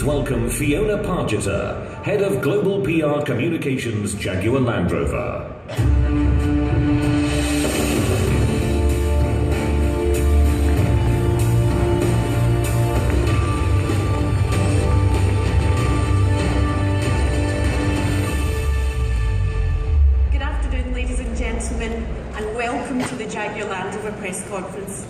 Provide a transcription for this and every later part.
Please welcome Fiona Pargeter, Head of Global PR Communications, Jaguar Land Rover. Good afternoon, ladies and gentlemen, and welcome to the Jaguar Land Rover press conference.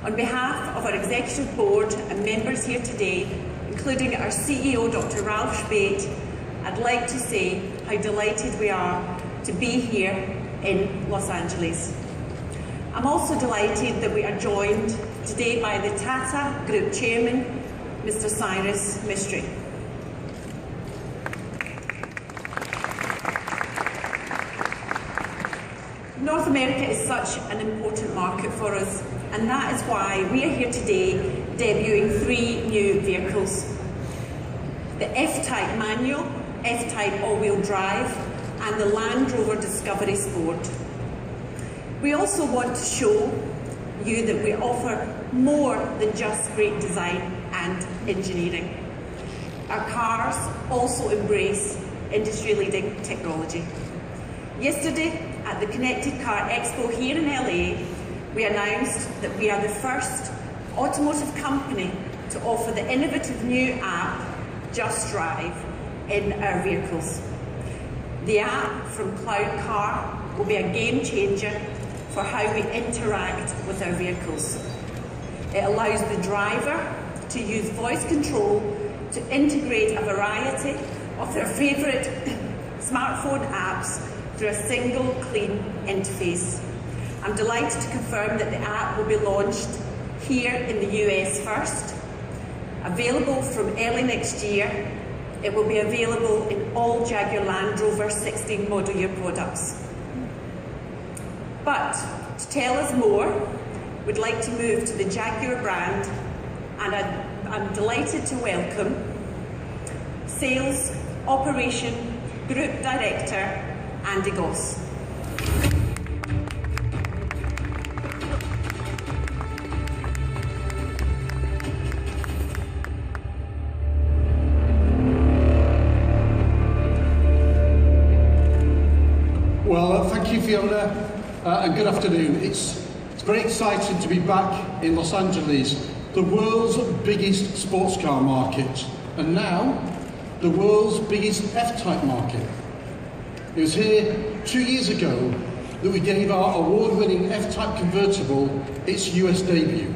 On behalf of our Executive Board and members here today, including our CEO, Dr. Ralph Speight, I'd like to say how delighted we are to be here in Los Angeles. I'm also delighted that we are joined today by the Tata Group Chairman, Mr. Cyrus Mistry. North America is such an important market for us, and that is why we are here today debuting 3 new vehicles. The F-Type Manual, F-Type All-Wheel Drive, and the Land Rover Discovery Sport. We also want to show you that we offer more than just great design and engineering. Our cars also embrace industry-leading technology. Yesterday, at the Connected Car Expo here in LA, we announced that we are the first automotive company to offer the innovative new app, Just Drive, in our vehicles. The app from Cloud Car will be a game changer for how we interact with our vehicles. It allows the driver to use voice control to integrate a variety of their favourite smartphone apps through a single, clean interface. I'm delighted to confirm that the app will be launched here in the US first. Available from early next year, it will be available in all Jaguar Land Rover 16 model year products. But to tell us more, we'd like to move to the Jaguar brand, and I'm delighted to welcome Sales Operation Group Director Andy Goss. Well, thank you, Fiona, and good afternoon. It's very exciting to be back in Los Angeles, the world's biggest sports car market, and now the world's biggest F-Type market. It was here 2 years ago that we gave our award-winning F-Type convertible its US debut.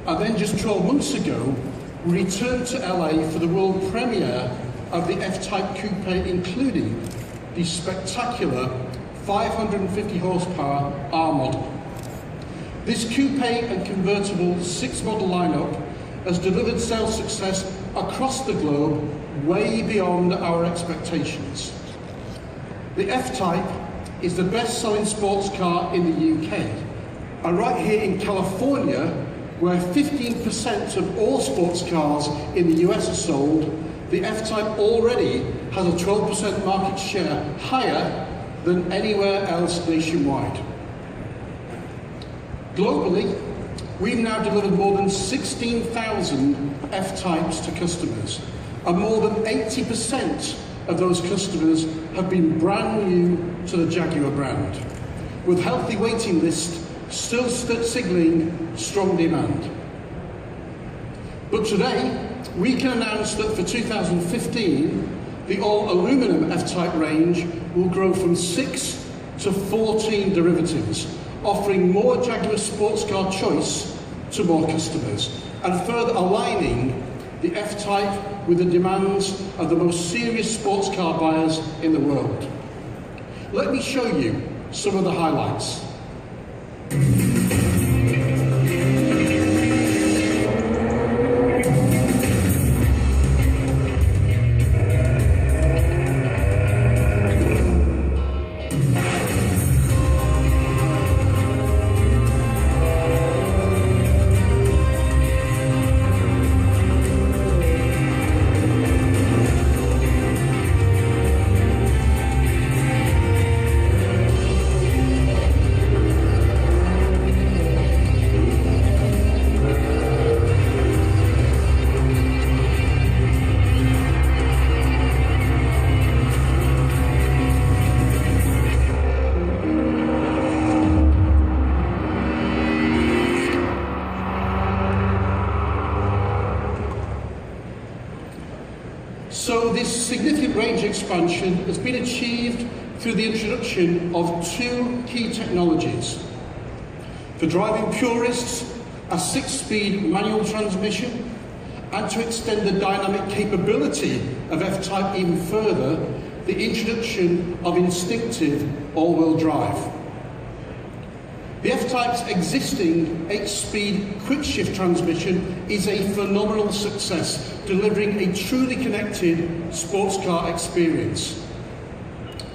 And then just 12 months ago, we returned to LA for the world premiere of the F-Type Coupe, including the spectacular 550 horsepower R model. This coupe and convertible 6-model lineup has delivered sales success across the globe way beyond our expectations. The F-Type is the best-selling sports car in the UK, and right here in California, where 15% of all sports cars in the US are sold, the F-Type already has a 12% market share, higher than anywhere else nationwide. Globally, we've now delivered more than 16,000 F-Types to customers, and more than 80% of those customers have been brand new to the Jaguar brand, with healthy waiting lists still signalling strong demand. But today, we can announce that for 2015, the all-aluminum F-Type range will grow from 6 to 14 derivatives, offering more Jaguar sports car choice to more customers, and further aligning the F-Type with the demands of the most serious sports car buyers in the world. Let me show you some of the highlights. So this significant range expansion has been achieved through the introduction of two key technologies. For driving purists, a 6-speed manual transmission, and to extend the dynamic capability of F-Type even further, the introduction of instinctive all-wheel drive. The F-Type's existing 8-speed quick-shift transmission is a phenomenal success, delivering a truly connected sports car experience.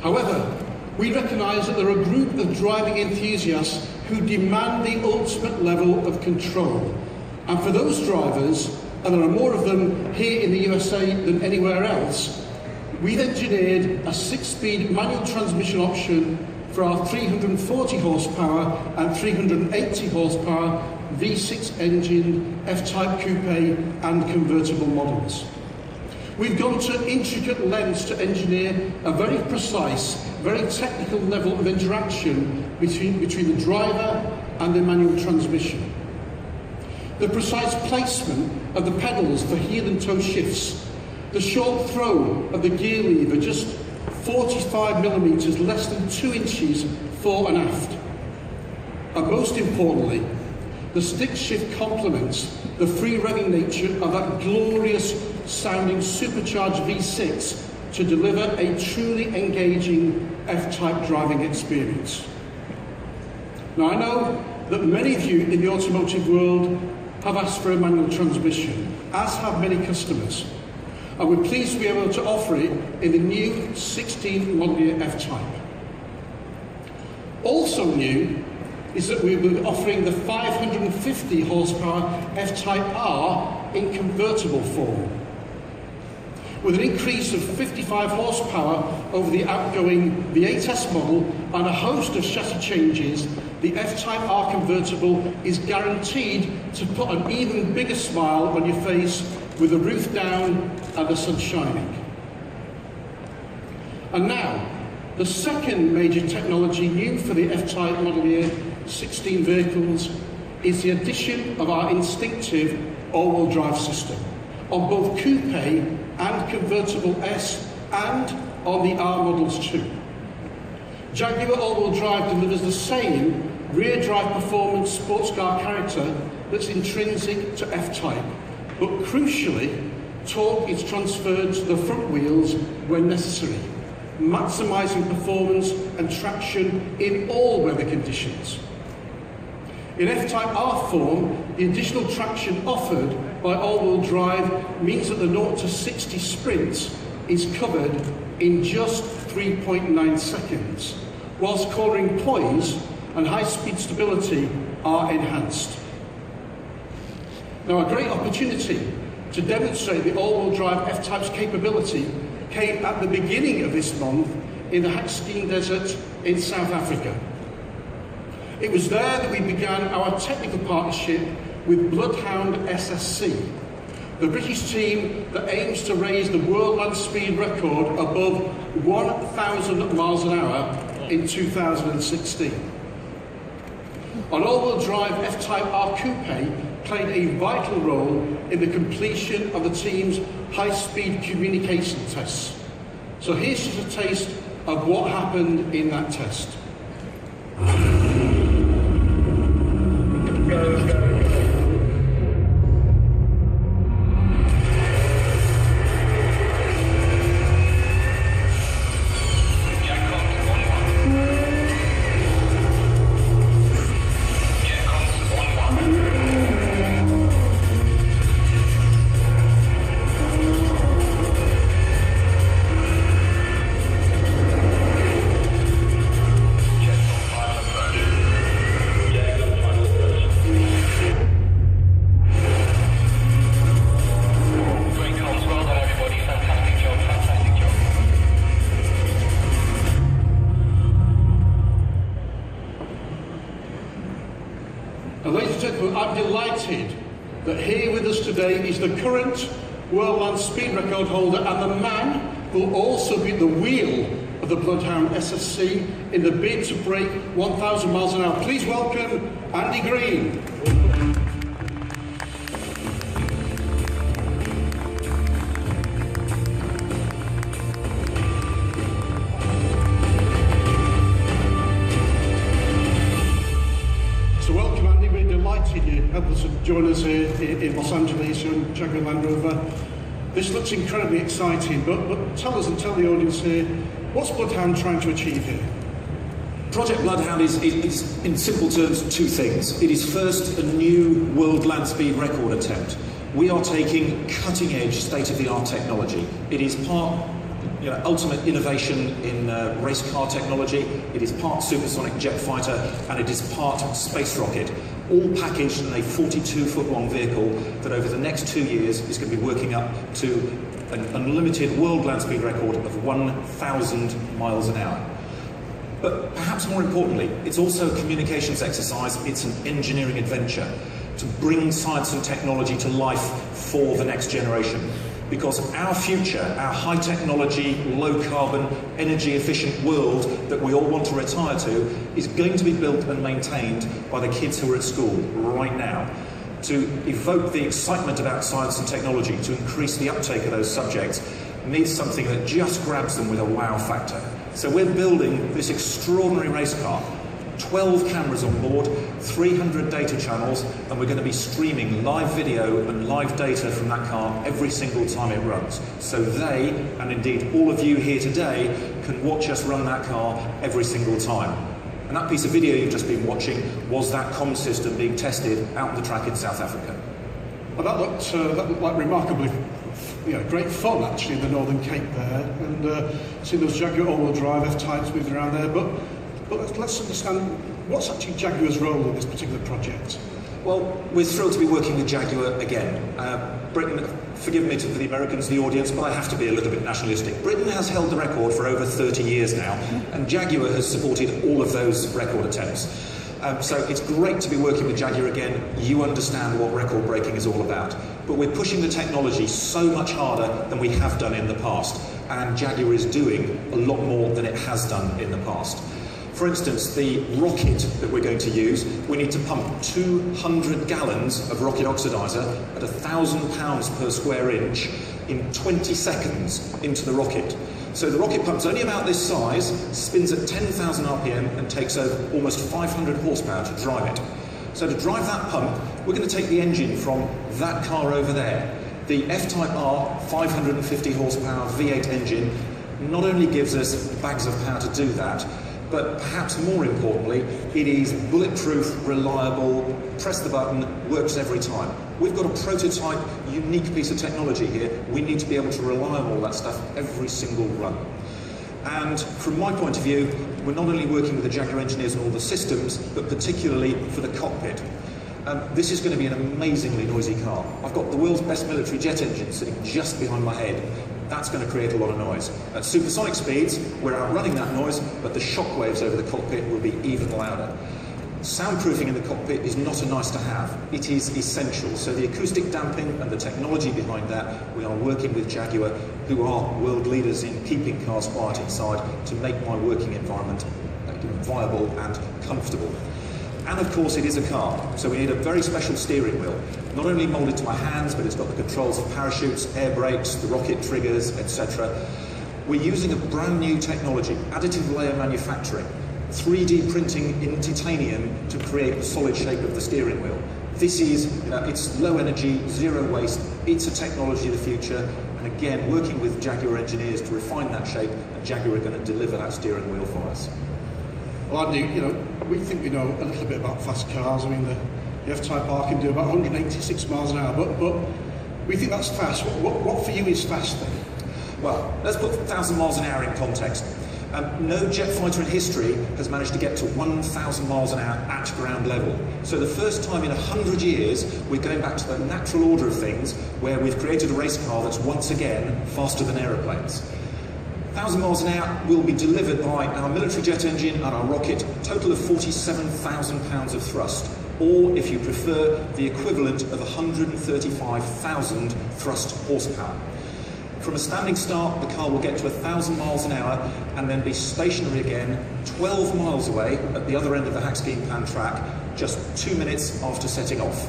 However, we recognise that there are a group of driving enthusiasts who demand the ultimate level of control. And for those drivers, and there are more of them here in the USA than anywhere else, we've engineered a 6-speed manual transmission option for our 340 horsepower and 380 horsepower V6 engine F-Type coupe and convertible models. We've gone to intricate lengths to engineer a very precise, very technical level of interaction between the driver and the manual transmission. The precise placement of the pedals for heel and toe shifts, the short throw of the gear lever just 45 millimetres, less than 2 inches fore and aft. And most importantly, the stick shift complements the free revving nature of that glorious sounding supercharged V6 to deliver a truly engaging F-Type driving experience. Now I know that many of you in the automotive world have asked for a manual transmission, as have many customers. And we're pleased to be able to offer it in the new 16 model year F-Type. Also new is that we'll be offering the 550 horsepower F-Type R in convertible form. With an increase of 55 horsepower over the outgoing V8S model and a host of chassis changes, the F-Type R convertible is guaranteed to put an even bigger smile on your face with the roof down and the sun shining. And now, the second major technology new for the F-Type model year 16 vehicles is the addition of our instinctive all-wheel drive system on both coupe and convertible S and on the R models too. Jaguar all-wheel drive delivers the same rear drive performance sports car character that's intrinsic to F-Type, but crucially, torque is transferred to the front wheels when necessary, maximising performance and traction in all weather conditions. In F-Type R form, the additional traction offered by all-wheel drive means that the 0 to 60 sprint is covered in just 3.9 seconds, whilst cornering poise and high-speed stability are enhanced. Now, a great opportunity to demonstrate the all-wheel drive F-Type's capability came at the beginning of this month in the Hakskeen Desert in South Africa. It was there that we began our technical partnership with Bloodhound SSC, the British team that aims to raise the world land speed record above 1,000 miles an hour in 2016. An all-wheel drive F-Type R coupe played a vital role in the completion of the team's high-speed communication tests. So here's just a taste of what happened in that test. And ladies and gentlemen, I'm delighted that here with us today is the current world land speed record holder and the man who will also be the wheel of the Bloodhound SSC in the bid to break 1,000 miles an hour. Please welcome Andy Green. join us here in Los Angeles on Jaguar Land Rover. This looks incredibly exciting, but tell us and tell the audience here, what's Bloodhound trying to achieve here? Project Bloodhound is, in simple terms, two things. It is first a new world land speed record attempt. We are taking cutting-edge, state-of-the-art technology. It is part ultimate innovation in race car technology. It is part supersonic jet fighter, and it is part space rocket, all packaged in a 42-foot-long vehicle that over the next 2 years is going to be working up to an unlimited world land speed record of 1,000 miles an hour. But perhaps more importantly, it's also a communications exercise. It's an engineering adventure to bring science and technology to life for the next generation. Because our future, our high technology, low carbon, energy efficient world that we all want to retire to is going to be built and maintained by the kids who are at school right now. To evoke the excitement about science and technology, to increase the uptake of those subjects, needs something that just grabs them with a wow factor. So we're building this extraordinary race car, 12 cameras on board, 300 data channels, and we're going to be streaming live video and live data from that car every single time it runs. So they, and indeed all of you here today, can watch us run that car every single time. And that piece of video you've just been watching was that comm system being tested out on the track in South Africa. Well, that looked like remarkably great fun, actually, in the Northern Cape there, and seeing those Jaguar all-wheel drive F-types moving around there. But let's understand, what's actually Jaguar's role in this particular project? Well, we're thrilled to be working with Jaguar again. Britain, forgive me to the Americans, the audience, but I have to be a little bit nationalistic. Britain has held the record for over 30 years now, and Jaguar has supported all of those record attempts. So it's great to be working with Jaguar again. You understand what record breaking is all about. But we're pushing the technology so much harder than we have done in the past, and Jaguar is doing a lot more than it has done in the past. For instance, the rocket that we're going to use, we need to pump 200 gallons of rocket oxidizer at 1,000 pounds per square inch in 20 seconds into the rocket. So the rocket pump's only about this size, spins at 10,000 RPM and takes over almost 500 horsepower to drive it. So to drive that pump, we're going to take the engine from that car over there. The F-Type R 550 horsepower V8 engine not only gives us bags of power to do that, but perhaps more importantly, it is bulletproof, reliable, press the button, works every time. We've got a prototype, unique piece of technology here. We need to be able to rely on all that stuff every single run. And from my point of view, we're not only working with the Jaguar engineers on all the systems, but particularly for the cockpit. This is going to be an amazingly noisy car. I've got the world's best military jet engine sitting just behind my head. That's going to create a lot of noise. At supersonic speeds, we're outrunning that noise, but the shock waves over the cockpit will be even louder. Soundproofing in the cockpit is not a nice to have, it is essential. So the acoustic damping and the technology behind that, we are working with Jaguar, who are world leaders in keeping cars quiet inside, to make my working environment viable and comfortable. And of course it is a car, so we need a very special steering wheel. Not only moulded to my hands, but it's got the controls of parachutes, air brakes, the rocket triggers, etc. We're using a brand new technology, additive layer manufacturing, 3D printing in titanium to create the solid shape of the steering wheel. This is, it's low energy, zero waste, it's a technology of the future, and again, working with Jaguar engineers to refine that shape, and Jaguar are going to deliver that steering wheel for us. Well, Andy, we think we know a little bit about fast cars. I mean, the F-Type R can do about 186 miles an hour, but we think that's fast. What for you is fast then? Well, let's put 1,000 miles an hour in context. No jet fighter in history has managed to get to 1,000 miles an hour at ground level. So the first time in 100 years, we're going back to the natural order of things, where we've created a race car that's once again faster than aeroplanes. 1,000 miles an hour will be delivered by our military jet engine and our rocket, a total of 47,000 pounds of thrust, or if you prefer, the equivalent of 135,000 thrust horsepower. From a standing start, the car will get to 1,000 miles an hour and then be stationary again 12 miles away at the other end of the Hackskeen Pan track just 2 minutes after setting off.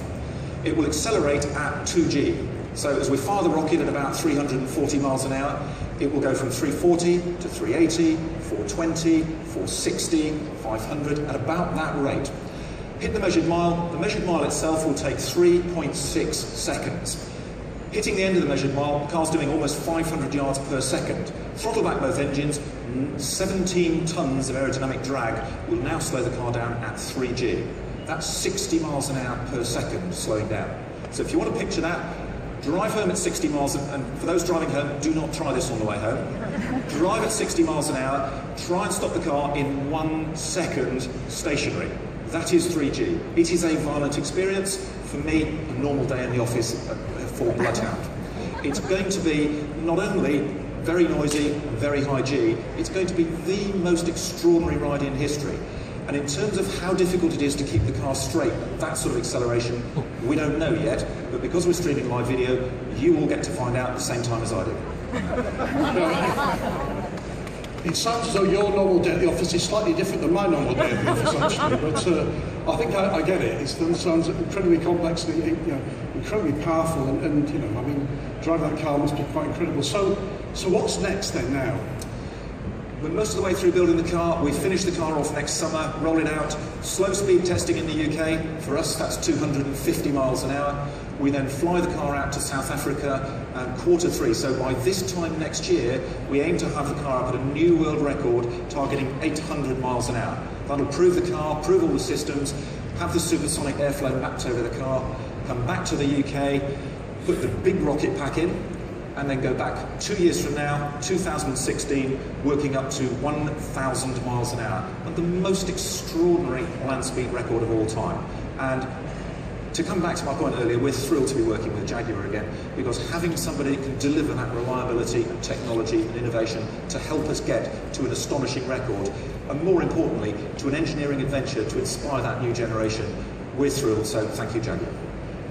It will accelerate at 2G. So as we fire the rocket at about 340 miles an hour, it will go from 340 to 380, 420, 460, 500 at about that rate. hit the measured mile itself will take 3.6 seconds. Hitting the end of the measured mile, the car's doing almost 500 yards per second. Throttle back both engines, 17 tons of aerodynamic drag will now slow the car down at 3G. That's 60 miles an hour per second slowing down. So if you want to picture that, drive home at 60 miles, and for those driving home, do not try this on the way home. Drive at 60 miles an hour, try and stop the car in 1 second stationary. That is 3G. It is a violent experience. For me, a normal day in the office for Bloodhound. It's going to be not only very noisy and very high G, it's going to be the most extraordinary ride in history. And in terms of how difficult it is to keep the car straight at that sort of acceleration, we don't know yet, but because we're streaming live video, you will get to find out at the same time as I do. It sounds as though your normal day at the office is slightly different than my normal day at the office, actually. But I think I get it. It sounds incredibly complex, and, incredibly powerful, and I mean, driving that car must be quite incredible. So what's next then now? We're most of the way through building the car. We finish the car off next summer, roll it out, slow speed testing in the UK. For us, that's 250 miles an hour. We then fly the car out to South Africa Q3. So by this time next year, we aim to have the car up at a new world record, targeting 800 miles an hour. That'll prove the car, prove all the systems, have the supersonic airflow mapped over the car, come back to the UK, put the big rocket pack in, and then go back 2 years from now, 2016, working up to 1,000 miles an hour, and the most extraordinary land speed record of all time. And to come back to my point earlier, we're thrilled to be working with Jaguar again, because having somebody who can deliver that reliability and technology and innovation to help us get to an astonishing record, and more importantly, to an engineering adventure to inspire that new generation, we're thrilled. So thank you, Jaguar.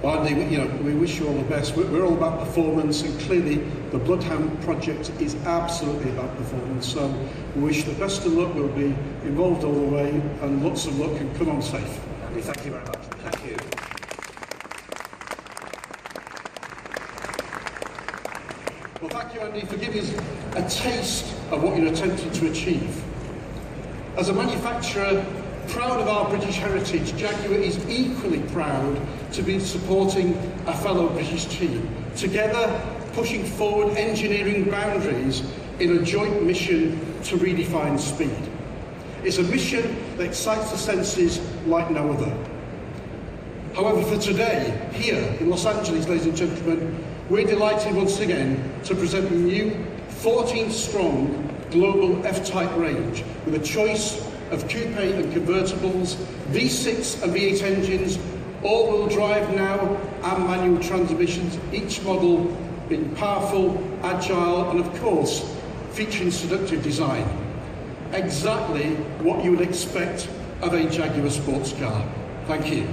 Well, Andy, we wish you all the best. We're all about performance, and clearly the Bloodhound project is absolutely about performance. So we wish the best of luck. We'll be involved all the way, and lots of luck, and come on safe. Andy, thank you very much. Thank you. Well, thank you, Andy, for giving us a taste of what you're attempting to achieve. As a manufacturer, proud of our British heritage, Jaguar is equally proud to be supporting a fellow British team, together pushing forward engineering boundaries in a joint mission to redefine speed. It's a mission that excites the senses like no other. However, for today, here in Los Angeles, ladies and gentlemen, we're delighted once again to present the new 14-strong global F-Type range with a choice of coupe and convertibles, V6 and V8 engines, all-wheel drive now and manual transmissions, each model being powerful, agile, and of course, featuring seductive design. Exactly what you would expect of a Jaguar sports car. Thank you.